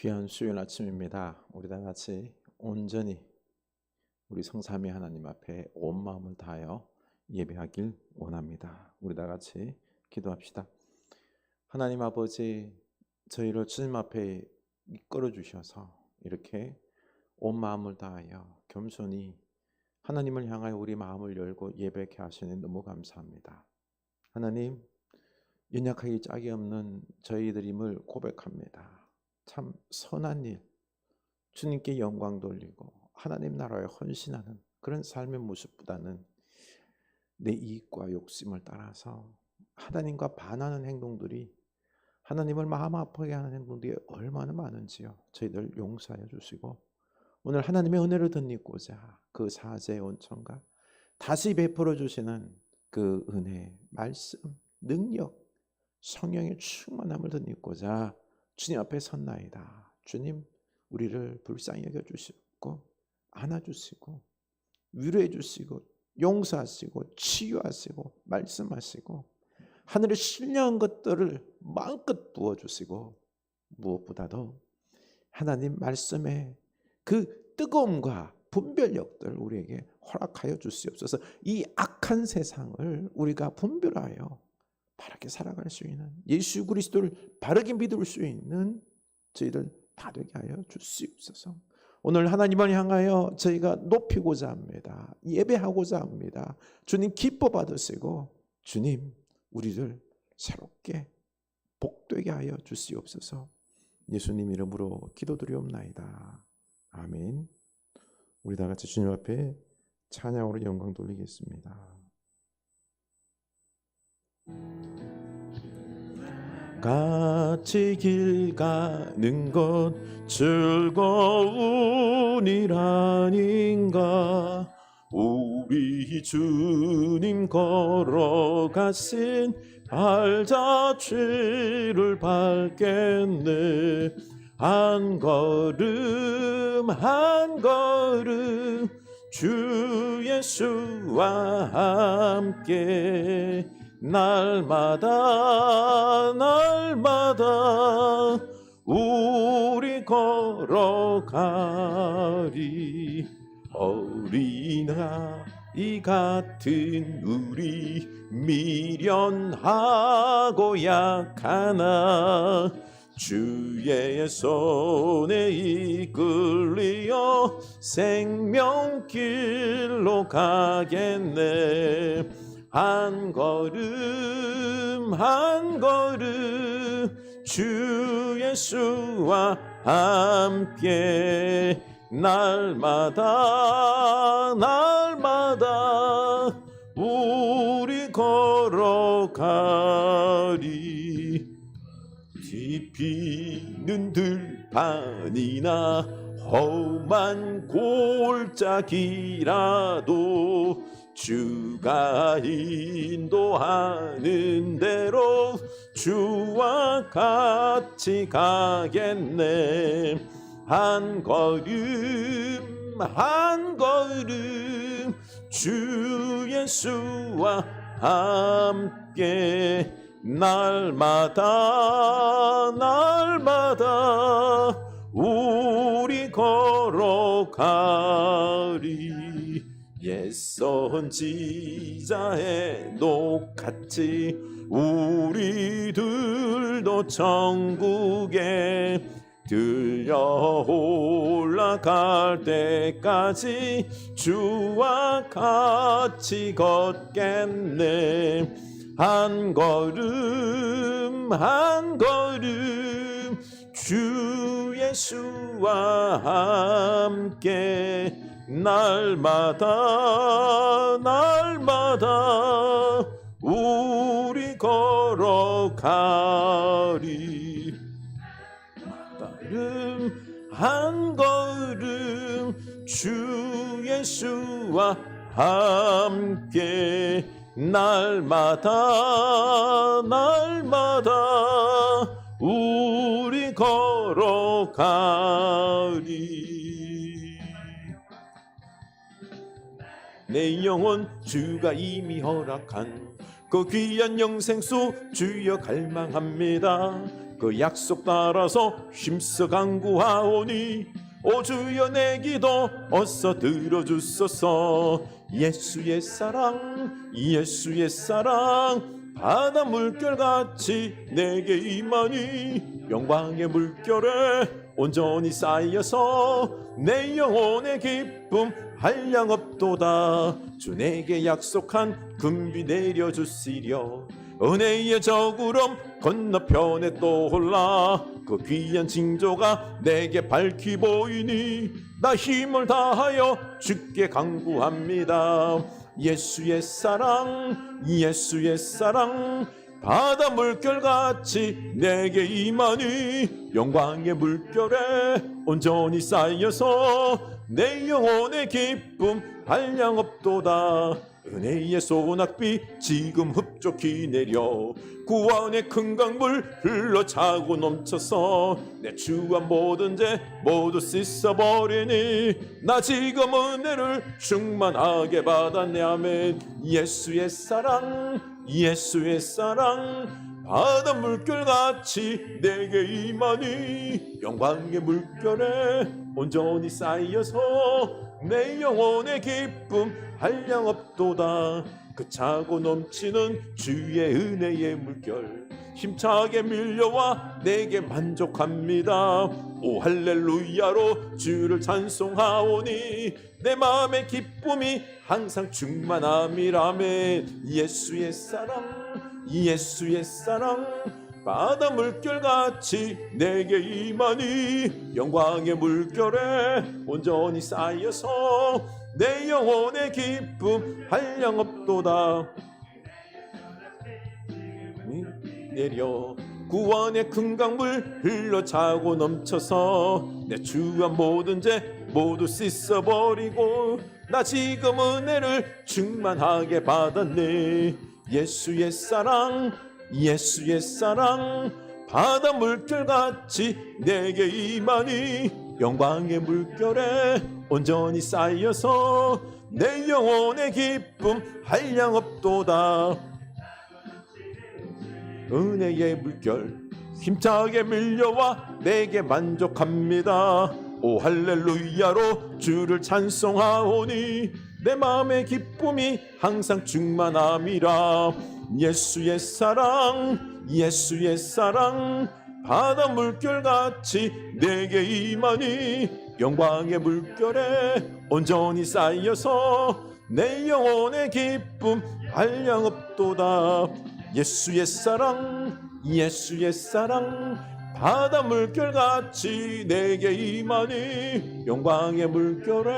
귀한 수요일 아침입니다. 우리 다 같이 온전히 우리 성삼위 하나님 앞에 온 마음을 다하여 예배하길 원합니다. 우리 다 같이 기도합시다. 하나님 아버지, 저희를 주님 앞에 이끌어 주셔서 이렇게 온 마음을 다하여 겸손히 하나님을 향하여 우리 마음을 열고 예배케 하시니 너무 감사합니다. 하나님, 연약하기 짝이 없는 저희들임을 고백합니다. 참 선한 일, 주님께 영광 돌리고 하나님 나라에 헌신하는 그런 삶의 모습보다는 내 이익과 욕심을 따라서 하나님과 반하는 행동들이, 하나님을 마음 아프게 하는 행동들이 얼마나 많은지요. 저희들 용서하여 주시고 오늘 하나님의 은혜를 덧입고자 그 사제의 온천과 다시 베풀어 주시는 그 은혜, 말씀, 능력, 성령의 충만함을 덧입고자 주님 앞에 섰나이다. 주님, 우리를 불쌍히 여겨주시고 안아주시고 위로해 주시고 용서하시고 치유하시고 말씀하시고 하늘의 신령한 것들을 마음껏 부어주시고 무엇보다도 하나님 말씀의 그 뜨거움과 분별력들 우리에게 허락하여 주시옵소서. 이 악한 세상을 우리가 분별하여 바르게 살아갈 수 있는, 예수 그리스도를 바르게 믿을 수 있는 저희들 다 되게 하여 주시옵소서. 오늘 하나님을 향하여 저희가 높이고자 합니다. 예배하고자 합니다. 주님 기뻐 받으시고 주님 우리를 새롭게 복되게 하여 주시옵소서. 예수님 이름으로 기도드리옵나이다. 아멘. 우리 다 같이 주님 앞에 찬양으로 영광 돌리겠습니다. 같이 길 가는 것 즐거운 일 아닌가. 우리 주님 걸어가신 발자취를 밟겠네. 한 걸음 한 걸음 주 예수와 함께 날마다 날마다 우리 걸어가리. 어린아이 같은 우리 미련하고 약하나 주의 손에 이끌리어 생명길로 가겠네. 한 걸음 한 걸음 주 예수와 함께 날마다 날마다 우리 걸어가리. 뒤피는 들판이나 험한 골짜기라도 주가 인도하는 대로 주와 같이 가겠네. 한 걸음 한 걸음 주 예수와 함께 날마다 날마다 우리 걸어가리. 옛 선지자의 녹같이 우리들도 천국에 들려 올라갈 때까지 주와 같이 걷겠네. 한 걸음 한 걸음 주 예수와 함께 날마다 날마다 우리 걸어가리. 걸음 한 걸음 주 예수와 함께 날마다 날마다 우리 걸어가리. 내 영혼 주가 이미 허락한 그 귀한 영생수 주여 갈망합니다. 그 약속 따라서 힘써 간구하오니 오 주여 내 기도 어서 들어주소서. 예수의 사랑 예수의 사랑 바다 물결같이 내게 임하니 영광의 물결에 온전히 쌓여서 내 영혼의 기쁨 한량 없도다. 주 내게 약속한 금비 내려주시려 은혜의 저구름 건너편에 떠올라 그 귀한 징조가 내게 밝히 보이니 나 힘을 다하여 주께 간구합니다. 예수의 사랑 예수의 사랑 바다 물결같이 내게 임하니 영광의 물결에 온전히 쌓여서 내 영혼의 기쁨 한량 없도다. 은혜의 소낙비 지금 흡족히 내려 구원의 큰 강물 흘러차고 넘쳐서 내 추한 모든 죄 모두 씻어버리니 나 지금 은혜를 충만하게 받았네. 아멘. 예수의 사랑 예수의 사랑 바다 물결같이 내게 임하니 영광의 물결에 온전히 쌓여서 내 영혼의 기쁨 한량 없도다. 그 차고 넘치는 주의 은혜의 물결 힘차게 밀려와 내게 만족합니다. 오 할렐루야로 주를 찬송하오니 내 마음의 기쁨이 항상 충만함이라멘. 예수의 사랑 예수의 사랑 바다 물결같이 내게 임하니 영광의 물결에 온전히 쌓여서 내 영혼의 기쁨 한량 없도다. 내려 구원의 큰 강물 흘러차고 넘쳐서 내 추한 모든 죄 모두 씻어버리고 나 지금 은혜를 충만하게 받았네. 예수의 사랑 예수의 사랑 바다 물결같이 내게 임하니 영광의 물결에 온전히 쌓여서 내 영혼의 기쁨 한량 없도다. 은혜의 물결 힘차게 밀려와 내게 만족합니다. 오 할렐루야로 주를 찬송하오니 내 마음의 기쁨이 항상 충만함이라. 예수의 사랑 예수의 사랑 바다 물결같이 내게 임하니 영광의 물결에 온전히 쌓여서 내 영혼의 기쁨 한량 없도다. 예수의 사랑 예수의 사랑 바다 물결같이 내게 임하니 영광의 물결에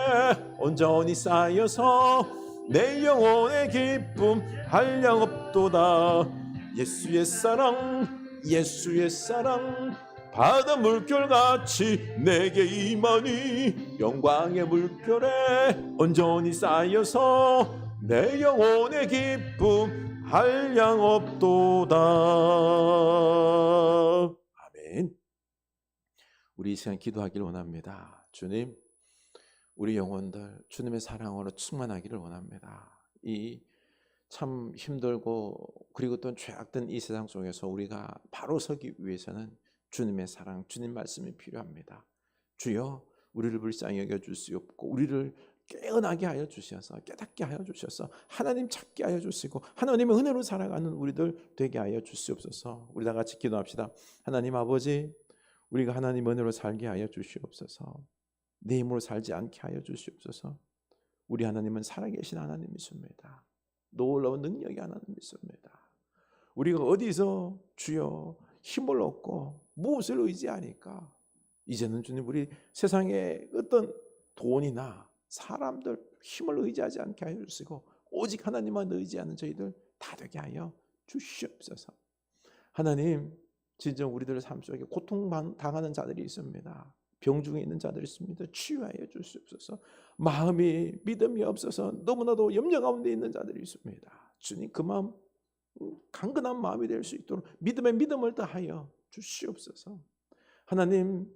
온전히 쌓여서 내 영혼의 기쁨 한량 없도다. 예수의 사랑 예수의 사랑 바다 물결같이 내게 임하니 영광의 물결에 온전히 쌓여서 내 영혼의 기쁨 한량 없도다. 아멘. 우리 이 시간 기도하기를 원합니다. 주님, 우리 영혼들 주님의 사랑으로 충만하기를 원합니다. 이 참 힘들고 그리고 또 죄악된 이 세상 속에서 우리가 바로 서기 위해서는 주님의 사랑, 주님 말씀이 필요합니다. 주여, 우리를 불쌍히 여겨 주시옵고 우리를 깨어나게 하여 주셔서 깨닫게 하여 주셔서 하나님 찾게 하여 주시고 하나님의 은혜로 살아가는 우리들 되게 하여 주시옵소서. 우리 다 같이 기도합시다. 하나님 아버지, 우리가 하나님 은혜로 살게 하여 주시옵소서. 내 힘으로 살지 않게 하여 주시옵소서. 우리 하나님은 살아계신 하나님이십니다. 놀라운 능력이 하나님이십니다. 우리가 어디서 주여 힘을 얻고 무엇을 의지하니까 이제는 주님 우리 세상에 어떤 돈이나 사람들 힘을 의지하지 않게 하여 주시고 오직 하나님만 의지하는 저희들 다 되게 하여 주시옵소서. 하나님, 진정 우리들 삶 속에 고통당하는 자들이 있습니다. 병중에 있는 자들이 있습니다. 치유하여 주시옵소서. 마음이 믿음이 없어서 너무나도 염려 가운데 있는 자들이 있습니다. 주님, 그 마음 강건한 마음이 될 수 있도록 믿음의 믿음을 더하여 주시옵소서. 하나님,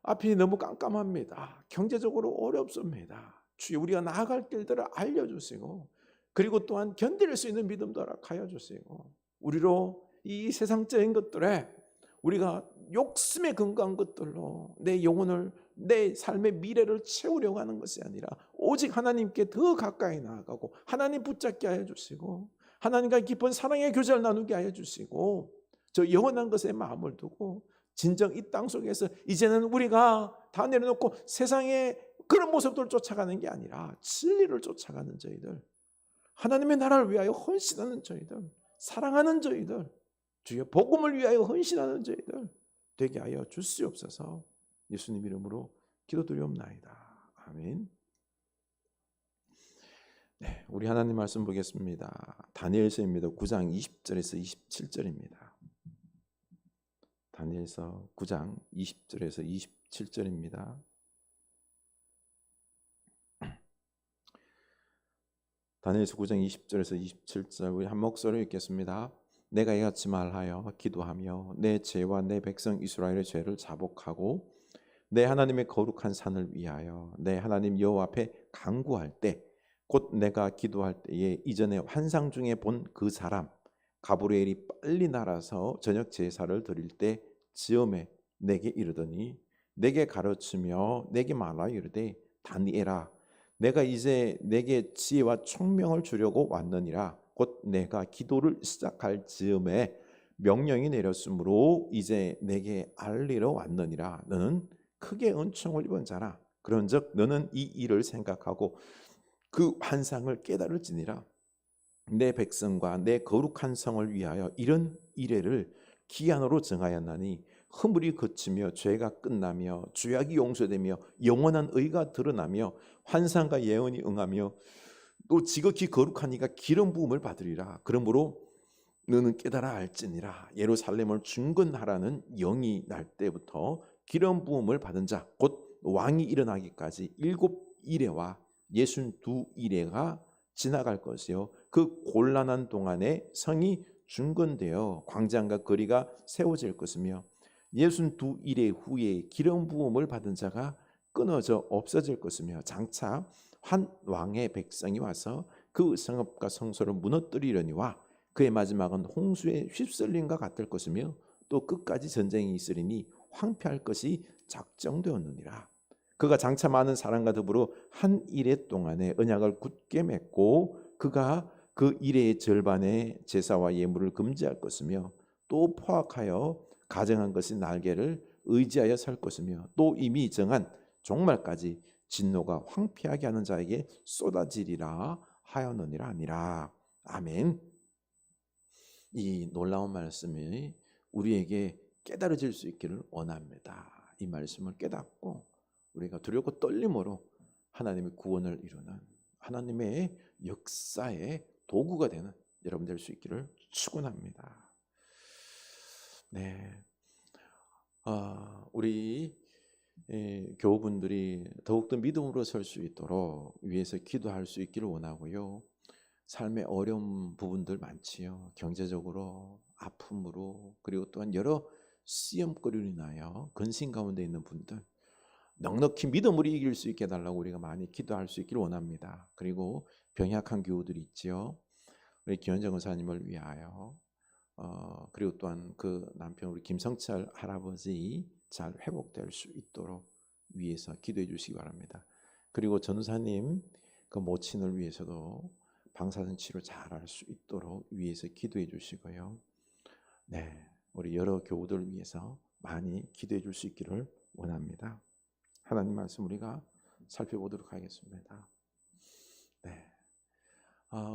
앞이 너무 깜깜합니다. 경제적으로 어렵습니다. 주여 우리가 나아갈 길들을 알려주시고 그리고 또한 견딜 수 있는 믿음도 허락하여 주시고 우리로 이 세상적인 것들에 우리가 욕심에 근거한 것들로 내 영혼을 내 삶의 미래를 채우려고 하는 것이 아니라 오직 하나님께 더 가까이 나아가고 하나님 붙잡게 하여 주시고 하나님과 깊은 사랑의 교제를 나누게 하여 주시고 저 영원한 것에 마음을 두고 진정 이 땅 속에서 이제는 우리가 다 내려놓고 세상의 그런 모습들을 쫓아가는 게 아니라 진리를 쫓아가는 저희들, 하나님의 나라를 위하여 헌신하는 저희들, 사랑하는 저희들, 주의 복음을 위하여 헌신하는 저희들 되게 하여 주시옵소서. 예수님 이름으로 기도드리옵나이다. 아멘. 네, 우리 하나님 말씀 보겠습니다. 다니엘서입니다. 9장 20절에서 27절입니다. 다니엘서 9장 20절에서 27절입니다. 다니엘서 9장 20절에서 27절 우리 한 목소리로 읽겠습니다. 내가 이같이 말하여 기도하며 내 죄와 내 백성 이스라엘의 죄를 자복하고 내 하나님의 거룩한 산을 위하여 내 하나님 여호와 앞에 간구할 때 곧 내가 기도할 때에 이전에 환상 중에 본 그 사람 가브리엘이 빨리 날아서 저녁 제사를 드릴 때 즈음에 내게 이르더니 내게 가르치며 내게 말하여 이르되 다니엘아 내가 이제 내게 지혜와 총명을 주려고 왔느니라. 곧 내가 기도를 시작할 즈음에 명령이 내렸으므로 이제 내게 알리러 왔느니라. 너는 크게 은총을 입은 자라. 그런즉 너는 이 일을 생각하고 그 환상을 깨달을지니라. 내 백성과 내 거룩한 성을 위하여 이런 이래를 기한으로 정하였나니 허물이 그치며 죄가 끝나며 죄악이 용서되며 영원한 의가 드러나며 환상과 예언이 응하며 또 지극히 거룩하니까 기름 부음을 받으리라. 그러므로 너는 깨달아 알지니라. 예루살렘을 중건하라는 영이 날 때부터 기름 부음을 받은 자 곧 왕이 일어나기까지 7이레와 62이레가 지나갈 것이요 그 곤란한 동안에 성이 중건되어 광장과 거리가 세워질 것이며 62이레 후에 기름 부음을 받은 자가 끊어져 없어질 것이며 장차 한 왕의 백성이 와서 그 성읍과 성소를 무너뜨리려니와 그의 마지막은 홍수에 휩쓸림과 같을 것이며 또 끝까지 전쟁이 있으리니 황폐할 것이 작정되었느니라. 그가 장차 많은 사람과 더불어 한 이레 동안에 언약을 굳게 맺고 그가 그 이레의 절반의 제사와 예물을 금지할 것이며 또 포악하여 가정한 것이 날개를 의지하여 설 것이며 또 이미 정한 종말까지 진노가 황폐하게 하는 자에게 쏟아지리라 하였느니라 아니라. 아멘. 이 놀라운 말씀이 우리에게 깨달아질 수 있기를 원합니다. 이 말씀을 깨닫고 우리가 두렵고 떨림으로 하나님의 구원을 이루는 하나님의 역사의 도구가 되는 여러분 될 수 있기를 축원합니다. 네, 우리 교우분들이 더욱더 믿음으로 설 수 있도록 위해서 기도할 수 있기를 원하고요. 삶의 어려운 부분들 많지요. 경제적으로, 아픔으로, 그리고 또한 여러 시험거리로 인하여 근심 가운데 있는 분들 넉넉히 믿음으로 이길 수 있게 해달라고 우리가 많이 기도할 수 있기를 원합니다. 그리고 병약한 교우들이 있지요. 우리 김현정 의사님을 위하여 그리고 또한 그 남편 우리 김성철 할아버지 잘 회복될 수 있도록 위해서 기도해 주시기 바랍니다. 그리고 전우사님 그 모친을 위해서도 방사선 치료 잘할 수 있도록 위해서 기도해 주시고요. 네, 우리 여러 교우들 위해서 많이 기도해 줄 수 있기를 원합니다. 하나님 말씀 우리가 살펴보도록 하겠습니다. 네,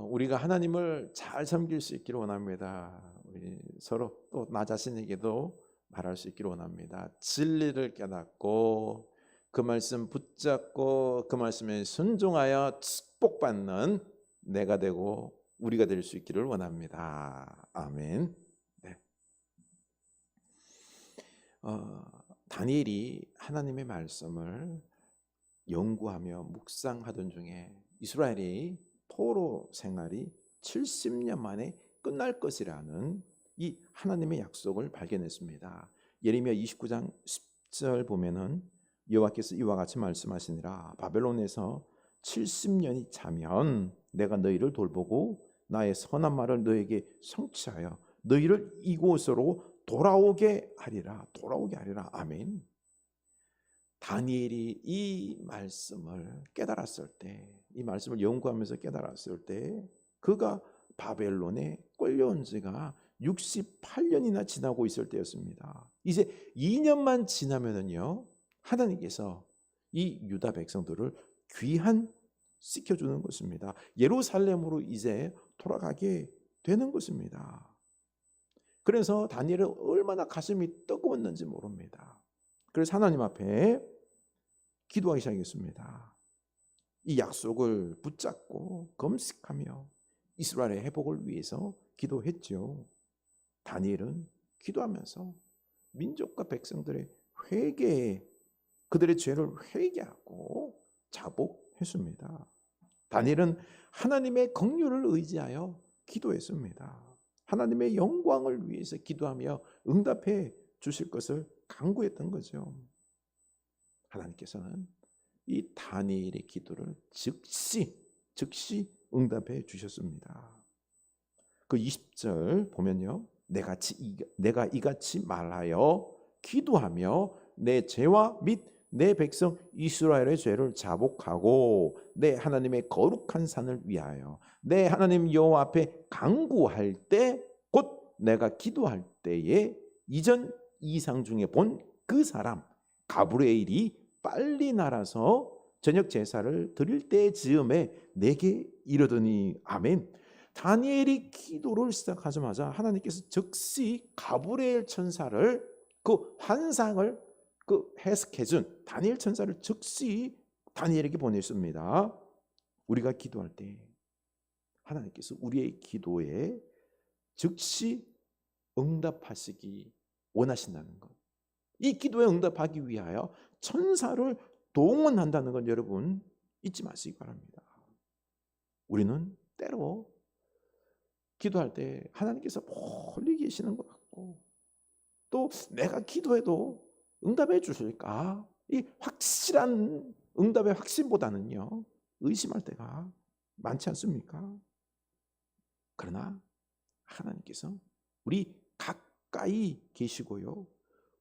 우리가 하나님을 잘 섬길 수 있기를 원합니다. 우리 서로 또 나 자신에게도 말할 수 있기를 원합니다. 진리를 깨닫고 그 말씀 붙잡고 그 말씀에 순종하여 축복받는 내가 되고 우리가 될 수 있기를 원합니다. 아멘. 네. 다니엘이 하나님의 말씀을 연구하며 묵상하던 중에 이스라엘이 포로 생활이 70년 만에 끝날 것이라는 이 하나님의 약속을 발견했습니다. 예레미야 29장 10절 보면은 여호와께서 이와 같이 말씀하시니라. 바벨론에서 70년이 차면 내가 너희를 돌보고 나의 선한 말을 너에게 성취하여 너희를 이곳으로 돌아오게 하리라. 돌아오게 하리라. 아멘. 다니엘이 이 말씀을 깨달았을 때, 이 말씀을 연구하면서 깨달았을 때 그가 바벨론에 끌려온 지가 68년이나 지나고 있을 때였습니다. 이제 2년만 지나면은요, 하나님께서 이 유다 백성들을 귀환시켜주는 것입니다. 예루살렘으로 이제 돌아가게 되는 것입니다. 그래서 다니엘은 얼마나 가슴이 뜨거웠는지 모릅니다. 그래서 하나님 앞에 기도하기 시작했습니다. 이 약속을 붙잡고 금식하며 이스라엘의 회복을 위해서 기도했죠. 다니엘은 기도하면서 민족과 백성들의 회개에 그들의 죄를 회개하고 자복했습니다. 다니엘은 하나님의 긍휼을 의지하여 기도했습니다. 하나님의 영광을 위해서 기도하며 응답해 주실 것을 간구했던 거죠. 하나님께서는 이 다니엘의 기도를 즉시 응답해 주셨습니다. 그 20절 보면요, 내가 이같이 말하여 기도하며 내 죄와 및 내 백성 이스라엘의 죄를 자복하고 내 하나님의 거룩한 산을 위하여 내 하나님 여호와 앞에 간구할 때 곧 내가 기도할 때에 이전 이상 중에 본 그 사람 가브리엘이 빨리 날아서 저녁 제사를 드릴 때 즈음에 내게 이르더니 아멘. 다니엘이 기도를 시작하자마자 하나님께서 즉시 가브리엘 천사를 그 환상을 해석해준 다니엘 천사를 즉시 다니엘에게 보냈습니다. 우리가 기도할 때 하나님께서 우리의 기도에 즉시 응답하시기 원하신다는 것, 이 기도에 응답하기 위하여 천사를 동원한다는 건 여러분 잊지 마시기 바랍니다. 우리는 때로 기도할 때 하나님께서 멀리 계시는 것 같고 또 내가 기도해도 응답해 주실까? 이 확실한 응답의 확신보다는요, 의심할 때가 많지 않습니까? 그러나 하나님께서 우리 가까이 계시고요,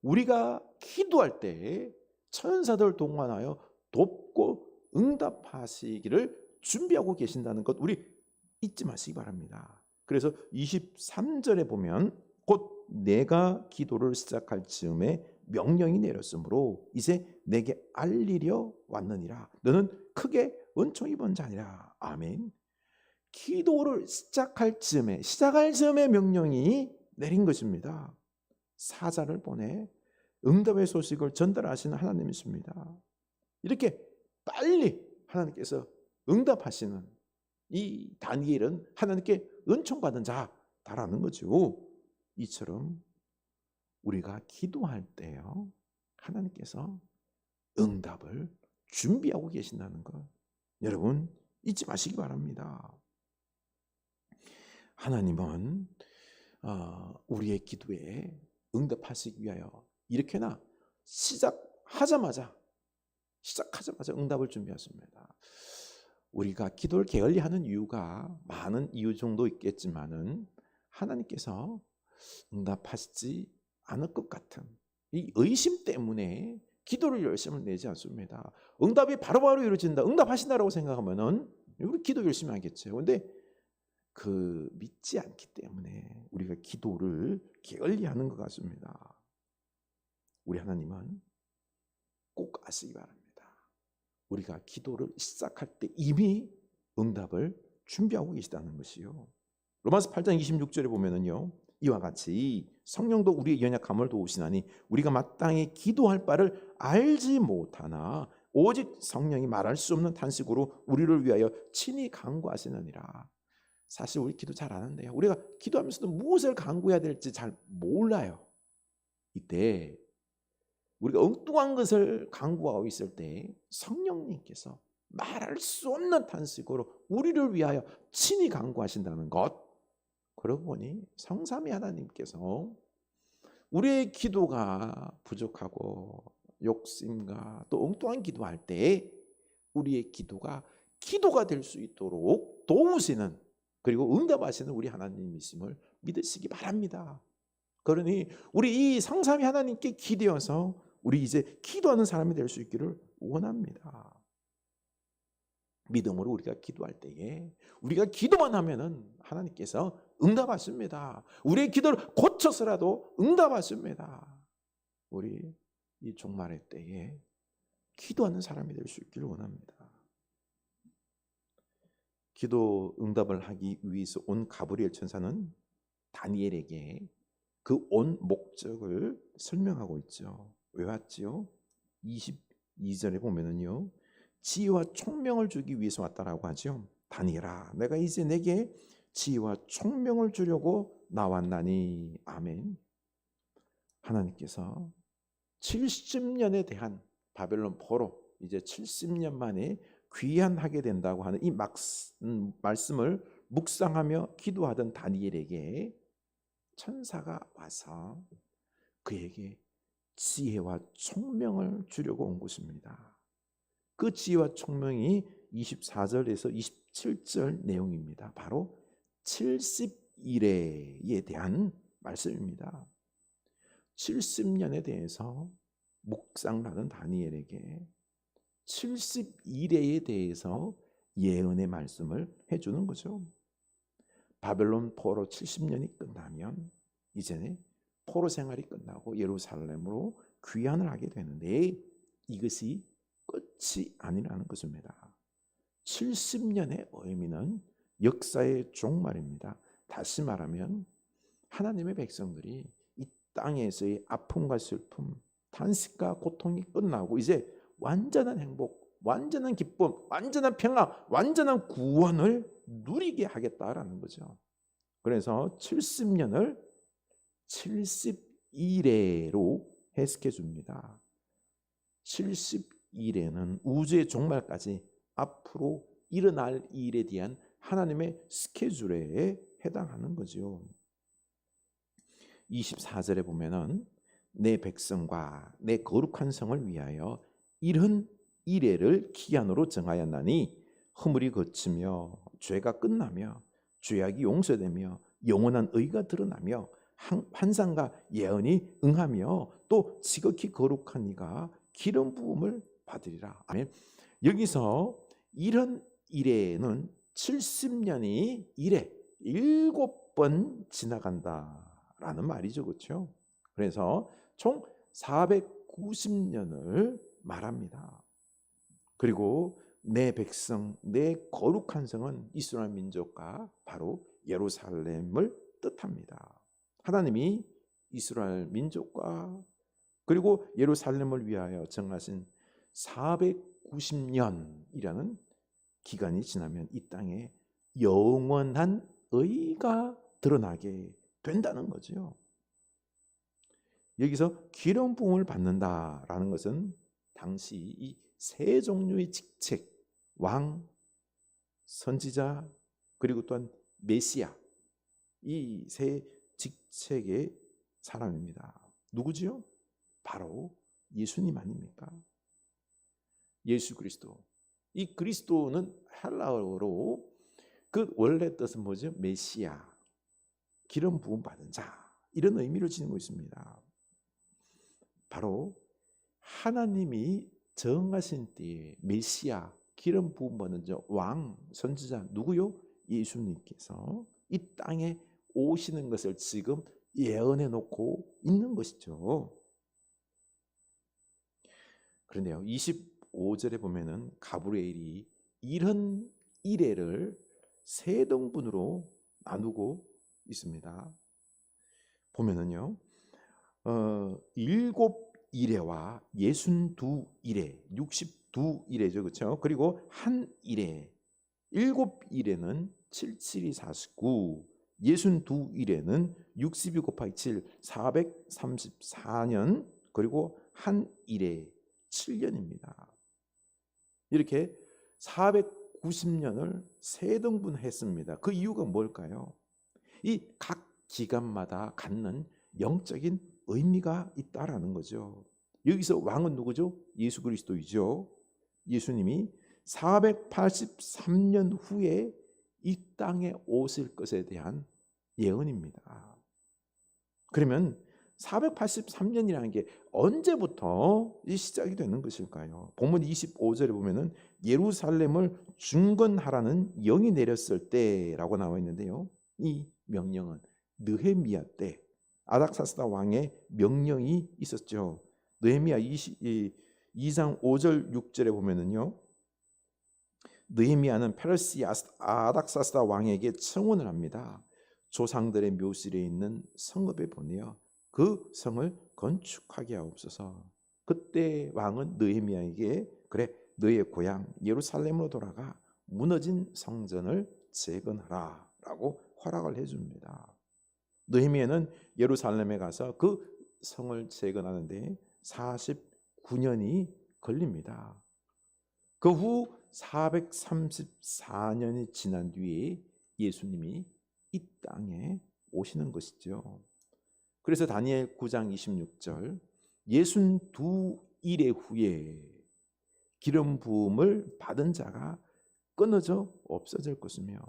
우리가 기도할 때 천사들 동원하여 돕고 응답하시기를 준비하고 계신다는 것 우리 잊지 마시기 바랍니다. 그래서 23절에 보면 곧 내가 기도를 시작할 즈음에 명령이 내렸으므로 이제 내게 알리려 왔느니라. 너는 크게 은총 입은 자니라. 아멘. 기도를 시작할 즈음에 명령이 내린 것입니다. 사자를 보내 응답의 소식을 전달하시는 하나님이십니다. 이렇게 빨리 하나님께서 응답하시는 이 다니엘은 하나님께 은총받은 자다라는 거죠. 이처럼 우리가 기도할 때요, 하나님께서 응답을 준비하고 계신다는 것 여러분 잊지 마시기 바랍니다. 하나님은 우리의 기도에 응답하시기 위하여 이렇게나 시작하자마자 응답을 준비하십니다. 우리가 기도를 게을리하는 이유가 많은 이유 정도 있겠지만은 하나님께서 응답하시지 않을 것 같은 이 의심 때문에 기도를 열심히 내지 않습니다. 응답이 바로바로 이루어진다, 응답하신다라고 생각하면은 우리 기도 열심히 하겠죠. 근데 그 믿지 않기 때문에 우리가 기도를 게을리하는 것 같습니다. 우리 하나님은 꼭 아시기 바랍니다. 우리가 기도를 시작할 때 이미 응답을 준비하고 계시다는 것이요. 로마서 8장 26절에 보면은요, 이와 같이 성령도 우리의 연약함을 도우시나니 우리가 마땅히 기도할 바를 알지 못하나 오직 성령이 말할 수 없는 탄식으로 우리를 위하여 친히 간구하시느니라. 사실 우리 기도 잘 안 하는데요, 우리가 기도하면서도 무엇을 간구해야 될지 잘 몰라요. 이때 우리가 엉뚱한 것을 간구하고 있을 때 성령님께서 말할 수 없는 탄식으로 우리를 위하여 친히 간구하신다는 것, 그러고 보니 성삼위 하나님께서 우리의 기도가 부족하고 욕심과 또 엉뚱한 기도할 때 우리의 기도가 기도가 될 수 있도록 도우시는, 그리고 응답하시는 우리 하나님이심을 믿으시기 바랍니다. 그러니 우리 이 성삼위 하나님께 기대어서 우리 이제 기도하는 사람이 될 수 있기를 원합니다. 믿음으로 우리가 기도할 때에 우리가 기도만 하면은 하나님께서 응답하십니다. 우리의 기도를 고쳐서라도 응답하십니다. 우리 이 종말의 때에 기도하는 사람이 될 수 있기를 원합니다. 기도 응답을 하기 위해서 온 가브리엘 천사는 다니엘에게 그 온 목적을 설명하고 있죠. 왜 왔지요? 22절에 보면은요, 지혜와 총명을 주기 위해서 왔다라고 하죠. 다니엘아, 내가 이제 내게 지혜와 총명을 주려고 나왔나니. 아멘. 하나님께서 70년에 대한 바벨론 포로, 이제 70년 만에 귀환하게 된다고 하는 이 말씀을 묵상하며 기도하던 다니엘에게 천사가 와서 그에게 지혜와 총명을 주려고 온 것입니다. 그 지혜와 총명이 24절에서 27절 내용입니다. 바로 70일에 대한 말씀입니다. 70년에 대해서 묵상을 하는 다니엘에게 70일에 대해서 예언의 말씀을 해주는 거죠. 바벨론 포로 70년이 끝나면 이제는 포로 생활이 끝나고 예루살렘으로 귀환을 하게 되는데 이것이 끝이 아니라는 것입니다. 70년의 의미는 역사의 종말입니다. 다시 말하면 하나님의 백성들이 이 땅에서의 아픔과 슬픔, 탄식과 고통이 끝나고 이제 완전한 행복, 완전한 기쁨, 완전한 평화, 완전한 구원을 누리게 하겠다라는 거죠. 그래서 70년을 70일에로 해석해 줍니다. 70일에는 우주의 종말까지 앞으로 일어날 일에 대한 하나님의 스케줄에 해당하는 거죠. 24절에 보면은 내 백성과 내 거룩한 성을 위하여 이런 이래를 기한으로 정하였나니 허물이 그치며 죄가 끝나며 죄악이 용서되며 영원한 의가 드러나며 환상과 예언이 응하며 또 지극히 거룩한 이가 기름 부음을 받으리라. 아멘. 여기서 이런 이래는 70년이 이래 7번 지나간다라는 말이죠. 그렇죠? 그래서 총 490년을 말합니다. 그리고 내 백성, 내 거룩한 성은 이스라엘 민족과 바로 예루살렘을 뜻합니다. 하나님이 이스라엘 민족과 그리고 예루살렘을 위하여 정하신 490년이라는 기간이 지나면 이 땅에 영원한 의가 드러나게 된다는 거죠. 여기서 기름 부음을 받는다라는 것은 당시 이 세 종류의 직책, 왕, 선지자, 그리고 또한 메시아, 이 세 직책의 사람입니다. 누구지요? 바로 예수님 아닙니까? 예수 그리스도. 이 그리스도는 헬라어로 그 원래 뜻은 뭐죠? 메시아, 기름 부음 받은 자, 이런 의미를 지니고 있습니다. 바로 하나님이 정하신 때에 메시아, 기름 부음 받은 자, 왕, 선지자 누구요? 예수님께서 이 땅에 오시는 것을 지금 예언해 놓고 있는 것이죠. 그런데요, 25절에 보면은 가브리엘이 이런 이래를 세 등분으로 나누고 있습니다. 보면은요, 7 이래와 62 이래, 62 이래죠, 그렇죠? 그리고 한 이래, 7 이래는 77이 49, 62 이래는 62 곱하기 7, 434년, 그리고 한 이래 7년입니다. 이렇게 490년을 세 등분했습니다. 그 이유가 뭘까요? 이 각 기간마다 갖는 영적인 의미가 있다라는 거죠. 여기서 왕은 누구죠? 예수 그리스도이죠. 예수님이 483년 후에 이 땅에 오실 것에 대한 예언입니다. 그러면 483년이라는 게 언제부터 시작이 되는 것일까요? 본문 25절에 보면은 예루살렘을 중건하라는 영이 내렸을 때라고 나와 있는데요. 이 명령은 느헤미야 때 아닥사스다 왕의 명령이 있었죠. 느헤미야 2장 5절 6절에 보면은요. 느헤미야는 페르시 아닥사스다 왕에게 청원을 합니다. 조상들의 묘실에 있는 성읍에 보내어 그 성을 건축하게 하옵소서. 그때 왕은 느헤미야에게 그래 너의 고향 예루살렘으로 돌아가 무너진 성전을 재건하라 라고 허락을 해줍니다. 느헤미야는 예루살렘에 가서 그 성을 재건하는데 49년이 걸립니다. 그 후 434년이 지난 뒤에 예수님이 이 땅에 오시는 것이죠. 그래서 다니엘 9장 26절 62일의 후에 기름 부음을 받은 자가 끊어져 없어질 것이며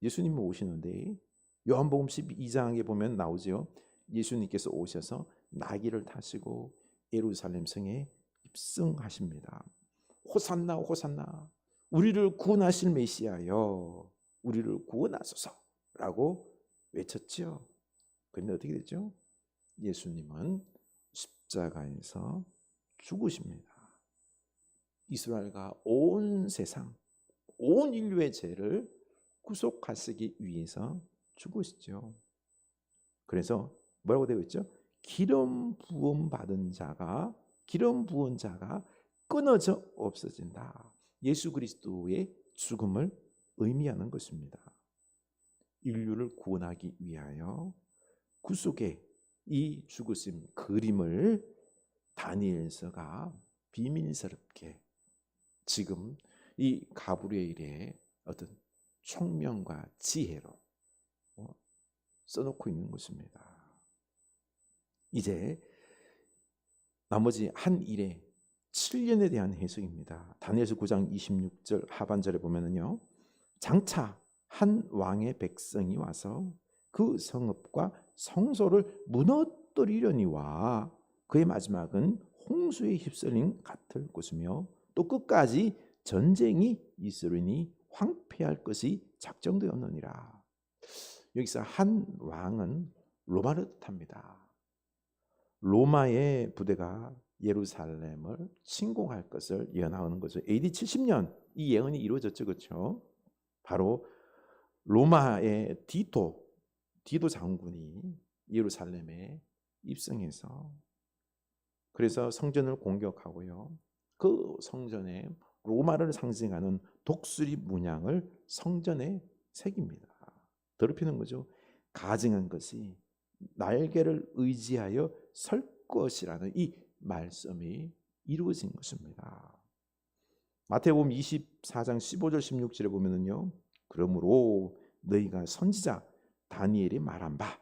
예수님이 오시는데 요한복음 12장에 보면 나오죠. 예수님께서 오셔서 나귀를 타시고 예루살렘 성에 입성하십니다. 호산나 호산나 우리를 구원하실 메시아여 우리를 구원하소서라고 외쳤지요. 그런데 어떻게 됐죠? 예수님은 십자가에서 죽으십니다. 이스라엘과 온 세상, 온 인류의 죄를 구속하시기 위해서 죽으시죠. 그래서 뭐라고 되어 있죠? 기름 부음 받은 자가 기름 부은 자가 끊어져 없어진다. 예수 그리스도의 죽음을 의미하는 것입니다. 인류를 구원하기 위하여 구속의 이 죽으심 그림을 다니엘서가 비밀스럽게 지금 이 가브리엘의 어떤 총명과 지혜로 써놓고 있는 것입니다. 이제 나머지 한 일의 7년에 대한 해석입니다. 다니엘서 9장 26절 하반절에 보면은요. 장차 한 왕의 백성이 와서 그 성읍과 성소를 무너뜨리려니와 그의 마지막은 홍수에 휩쓸린 같을 것이며 또 끝까지 전쟁이 있으리니 황폐할 것이 작정되었느니라. 여기서 한 왕은 로마를 뜻합니다. 로마의 부대가 예루살렘을 침공할 것을 예언하는 거죠. AD 70년 이 예언이 이루어졌죠. 그렇죠? 바로 로마의 디도 장군이 예루살렘에 입성해서 그래서 성전을 공격하고요. 그 성전에 로마를 상징하는 독수리 문양을 성전에 새깁니다. 더럽히는 거죠. 가증한 것이 날개를 의지하여 설 것이라는 이 말씀이 이루어진 것입니다. 마태복음 24장 15절 16절에 보면은요. 그러므로 너희가 선지자 다니엘이 말한 바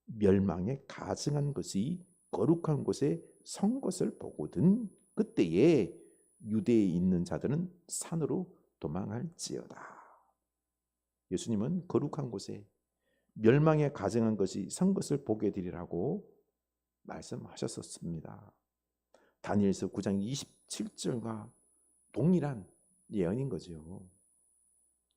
멸망에 가증한 것이 거룩한 곳에 선 것을 보거든 그때에 유대에 있는 자들은 산으로 도망할지어다. 예수님은 거룩한 곳에 멸망에 가증한 것이 선 것을 보게 되리라고 말씀하셨었습니다. 다니엘서 9장 27절과 동일한 예언인 거죠.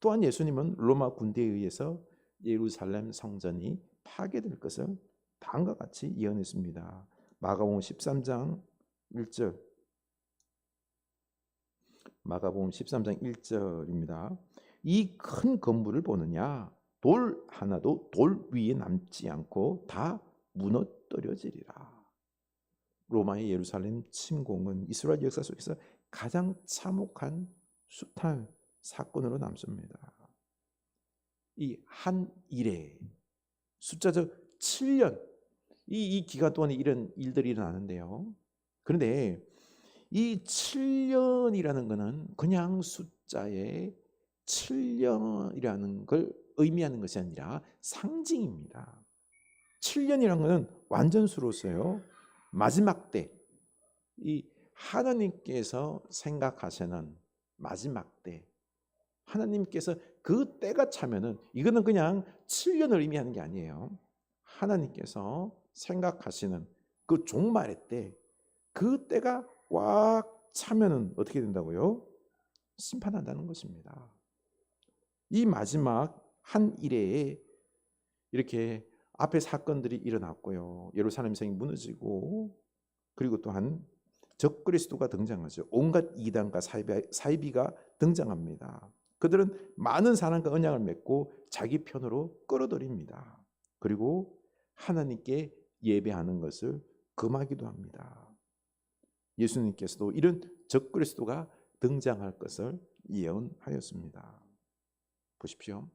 또한 예수님은 로마 군대에 의해서 예루살렘 성전이 파괴될 것을 다음과 같이 예언했습니다. 마가복음 13장 1절 마가복음 13장 1절입니다. 이 큰 건물을 보느냐 돌 하나도 돌 위에 남지 않고 다 무너뜨려지리라. 로마의 예루살렘 침공은 이스라엘 역사 속에서 가장 참혹한 수탈 사건으로 남습니다. 이 한 일에 숫자적 7년 이 기간 동안에 이런 일들이 일어나는데요. 그런데 이 7년이라는 것은 그냥 숫자의 7년이라는 걸 의미하는 것이 아니라 상징입니다. 7년이라는 것은 완전수로서요. 마지막 때 이 하나님께서 생각하시는 마지막 때, 하나님께서 그 때가 차면은 이거는 그냥 7년을 의미하는 게 아니에요. 하나님께서 생각하시는 그 종말의 때, 그 때가 꽉 차면은 어떻게 된다고요? 심판한다는 것입니다. 이 마지막 한 일에 이렇게 앞에 사건들이 일어났고요. 예루살렘 성이 무너지고, 그리고 또한 적그리스도가 등장하죠. 온갖 이단과 사이비가 등장합니다. 그들은 많은 사람과 언약을 맺고 자기 편으로 끌어들입니다. 그리고 하나님께 예배하는 것을 금하기도 합니다. 예수님께서도 이런 적그리스도가 등장할 것을 예언하였습니다. 보십시오.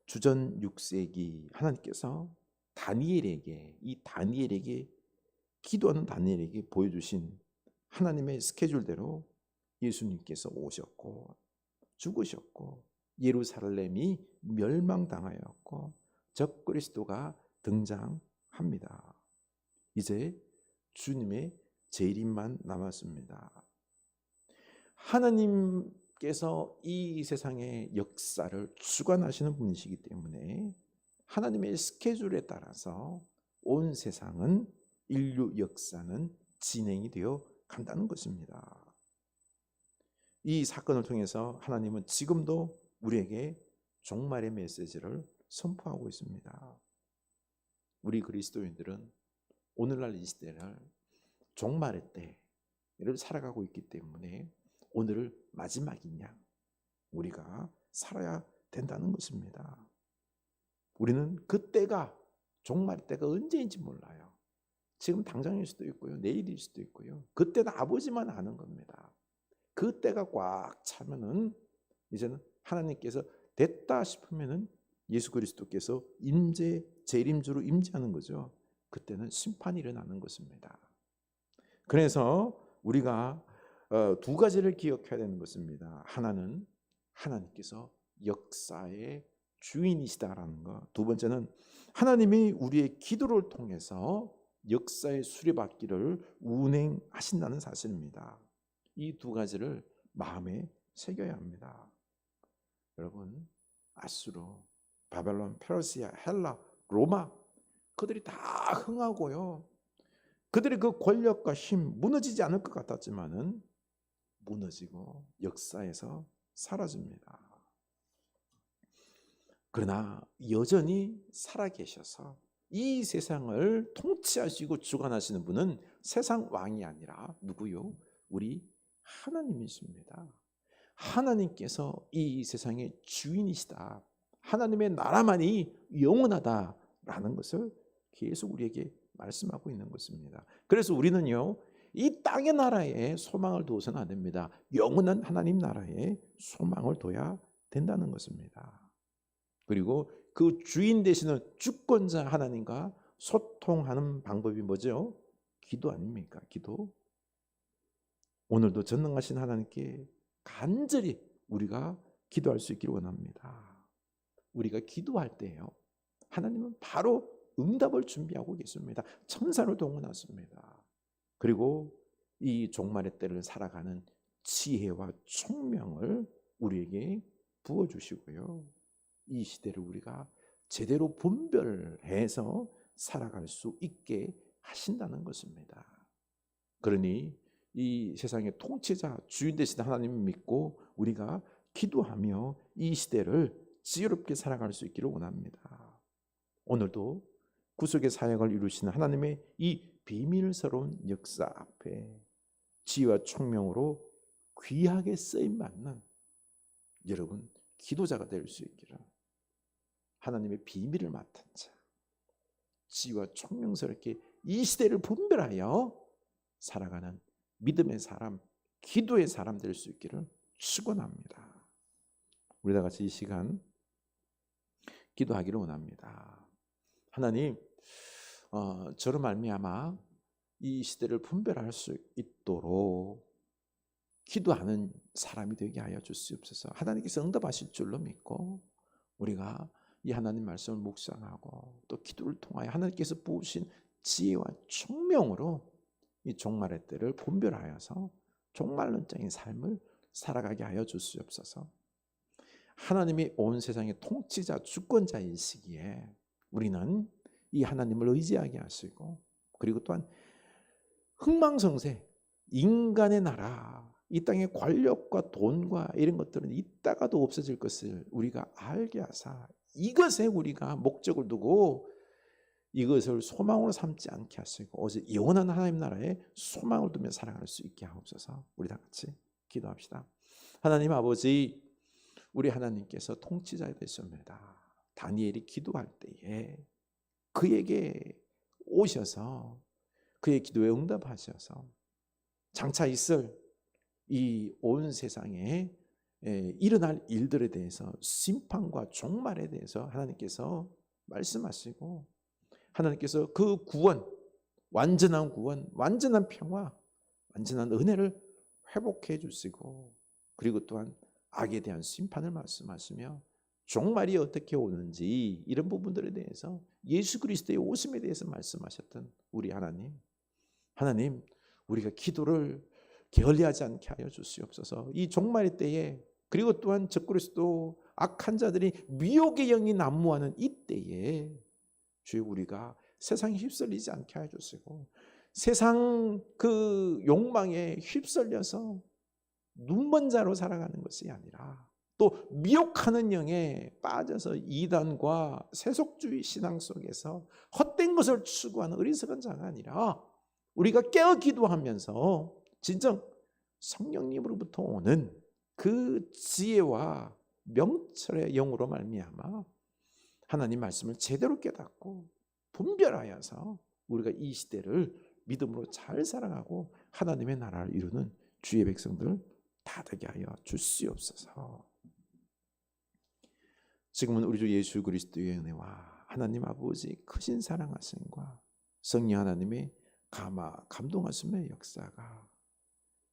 주전 6세기 하나님께서 다니엘에게 기도하는 다니엘에게 보여주신 하나님의 스케줄대로 예수님께서 오셨고 죽으셨고 예루살렘이 멸망당하였고 적그리스도가 등장합니다. 이제 주님의 재림만 남았습니다. 하나님께서 이 세상의 역사를 주관하시는 분이시기 때문에 하나님의 스케줄에 따라서 온 세상은, 인류 역사는 진행이 되어 간다는 것입니다. 이 사건을 통해서 하나님은 지금도 우리에게 종말의 메시지를 선포하고 있습니다. 우리 그리스도인들은 오늘날 이 시대를 종말의 때를 살아가고 있기 때문에 오늘을 마지막인 양 우리가 살아야 된다는 것입니다. 우리는 그때가, 종말의 때가 언제인지 몰라요. 지금 당장일 수도 있고요, 내일일 수도 있고요. 그때는 아버지만 아는 겁니다. 그때가 꽉 차면은 이제는 하나님께서 됐다 싶으면은 예수 그리스도께서 재림주로 임재하는 거죠. 그때는 심판이 일어나는 것입니다. 그래서 우리가 두 가지를 기억해야 되는 것입니다. 하나는 하나님께서 역사의 주인이시다라는 것. 두 번째는 하나님이 우리의 기도를 통해서 역사의 수레바퀴를 운행하신다는 사실입니다. 이 두 가지를 마음에 새겨야 합니다. 여러분, 아수르, 바벨론, 페르시아, 헬라, 로마, 그들이 다 흥하고요. 그들의 그 권력과 힘 무너지지 않을 것 같았지만은 무너지고 역사에서 사라집니다. 그러나 여전히 살아계셔서 이 세상을 통치하시고 주관하시는 분은 세상 왕이 아니라 누구요? 우리 하나님이십니다. 하나님께서 이 세상의 주인이시다. 하나님의 나라만이 영원하다라는 것을 계속 우리에게 말씀하고 있는 것입니다. 그래서 우리는요, 이 땅의 나라에 소망을 두어서는 안 됩니다. 영원한 하나님 나라에 소망을 둬야 된다는 것입니다. 그리고 그 주인 되시는 주권자 하나님과 소통하는 방법이 뭐죠? 기도 아닙니까? 기도. 오늘도 전능하신 하나님께 간절히 우리가 기도할 수 있기를 원합니다. 우리가 기도할 때요, 하나님은 바로 응답을 준비하고 계십니다. 천사를 동원하십니다. 그리고 이 종말의 때를 살아가는 지혜와 총명을 우리에게 부어주시고요, 이 시대를 우리가 제대로 분별해서 살아갈 수 있게 하신다는 것입니다. 그러니 이 세상의 통치자, 주인 되신 하나님을 믿고 우리가 기도하며 이 시대를 지혜롭게 살아갈 수 있기를 원합니다. 오늘도 구속의 사역을 이루시는 하나님의 이 비밀스러운 역사 앞에 지혜와 총명으로 귀하게 쓰임받는 여러분 기도자가 될 수 있기를, 하나님의 비밀을 맡은 자, 지혜와 총명스럽게 이 시대를 분별하여 살아가는 믿음의 사람, 기도의 사람 될 수 있기를 축원합니다. 우리 다 같이 이 시간 기도하기를 원합니다. 하나님, 저로 말미암아 이 시대를 분별할 수 있도록 기도하는 사람이 되게 하여 주시옵소서. 하나님께서 응답하실 줄로 믿고 우리가 이 하나님 말씀을 묵상하고 또 기도를 통하여 하나님께서 부으신 지혜와 총명으로 이 종말의 때를 분별하여서 종말론적인 삶을 살아가게 하여 주시옵소서. 하나님이 온 세상의 통치자, 주권자이시기에 우리는 이 하나님을 의지하게 하시고, 그리고 또한 흥망성쇠, 인간의 나라, 이 땅의 권력과 돈과 이런 것들은 있다가도 없어질 것을 우리가 알게 하사 이것에 우리가 목적을 두고 이것을 소망으로 삼지 않게 하시고 오직 영원한 하나님 나라에 소망을 두며 살아갈 수 있게 하옵소서. 우리 다 같이 기도합시다. 하나님 아버지, 우리 하나님께서 통치자 되십니다. 다니엘이 기도할 때에 그에게 오셔서 그의 기도에 응답하셔서 장차 있을 이 온 세상에 일어날 일들에 대해서 심판과 종말에 대해서 하나님께서 말씀하시고, 하나님께서 그 구원, 완전한 구원, 완전한 평화, 완전한 은혜를 회복해 주시고, 그리고 또한 악에 대한 심판을 말씀하시며 종말이 어떻게 오는지 이런 부분들에 대해서 예수 그리스도의 오심에 대해서 말씀하셨던 우리 하나님, 우리가 기도를 게을리하지 않게 하여 주시옵소서. 이 종말의 때에, 그리고 또한 적그리스도 악한 자들이 미혹의 영이 난무하는 이 때에 주여 우리가 세상에 휩쓸리지 않게 하여 주시고, 세상 그 욕망에 휩쓸려서 눈먼 자로 살아가는 것이 아니라 또 미혹하는 영에 빠져서 이단과 세속주의 신앙 속에서 헛된 것을 추구하는 어리석은 자가 아니라 우리가 깨어 기도하면서 진정 성령님으로부터 오는 그 지혜와 명철의 영으로 말미암아 하나님 말씀을 제대로 깨닫고 분별하여서 우리가 이 시대를 믿음으로 잘 살아가고 하나님의 나라를 이루는 주의 백성들 다 되게 하여 주시옵소서. 지금은 우리 주 예수 그리스도의 은혜와 하나님 아버지 크신 사랑하심과 성령 하나님의 감동하심의 역사가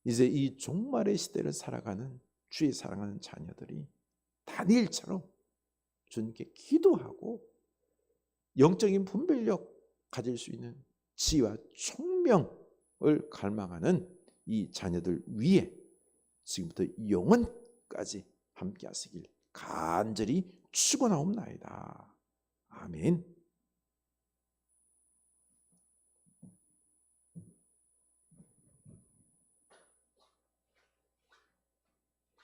이제 이 종말의 시대를 살아가는 주의 사랑하는 자녀들이 다니엘처럼 주님께 기도하고 영적인 분별력 가질 수 있는 지혜와 총명을 갈망하는 이 자녀들 위에 지금부터 영원까지 함께 하시길 간절히 축원하옵나이다. 아멘.